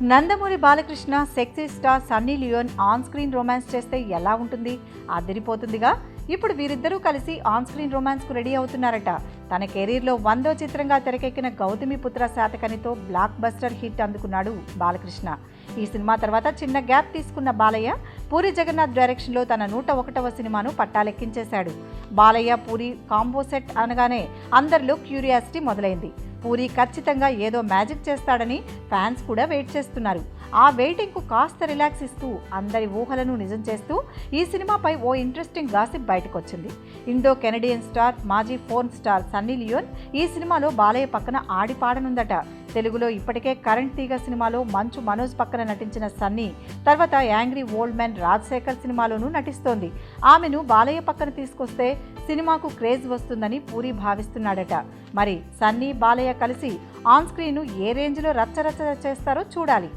Nandamuri Balakrishna sexy star Sunny Leone on screen రొమాన్స్ చేస్తే ఎలా ఉంటుంది? అదిరిపోతుందిగా. ఇప్పుడు వీరిద్దరూ కలిసి ఆన్ స్క్రీన్ రొమాన్స్కు రెడీ అవుతున్నారట. తన కెరీర్లో 100వ చిత్రంగా తెరకెక్కిన గౌతమిపుత్ర శాతకర్ణితో బ్లాక్ బస్టర్ హిట్ అందుకున్నాడు బాలకృష్ణ. ఈ సినిమా తర్వాత చిన్న గ్యాప్ తీసుకున్న బాలయ్య పూరి జగన్నాథ్ డైరెక్షన్లో తన 101వ సినిమాను పట్టాలెక్కించేశాడు. బాలయ్య పూరి కాంబో సెట్ అనగానే అందరిలో క్యూరియాసిటీ మొదలైంది. పూరి ఖచ్చితంగా ఏదో మ్యాజిక్ చేస్తాడని ఫ్యాన్స్ కూడా వెయిట్ చేస్తున్నారు. ఆ వెయిటింగ్కు కాస్త రిలాక్స్ ఇస్తూ అందరి ఊహలను నిజం చేస్తూ ఈ సినిమాపై ఓ ఇంట్రెస్టింగ్ గాసిప్ బయటకొచ్చింది. ఇండో కెనడియన్ స్టార్ మాజీ ఫోర్న్ స్టార్ సన్నీ లియోన్ ఈ సినిమాలో బాలయ్య పక్కన ఆడిపాడనుందట. తెలుగులో ఇప్పటికే కరెంట్ తీగ సినిమాలో మంచు మనోజ్ పక్కన నటించిన సన్నీ తర్వాత యాంగ్రీ ఓల్డ్ మ్యాన్ రాజశేఖర్ సినిమాలోనూ నటిస్తోంది. ఆమెను బాలయ్య పక్కన తీసుకొస్తే సినిమాకు క్రేజ్ వస్తుందని పూరి భావిస్తున్నాడట. మరి సన్నీ బాలయ్య కలిసి ఆన్ స్క్రీన్ను ఏ రేంజ్లో రచ్చరచ్చ చేస్తారో చూడాలి.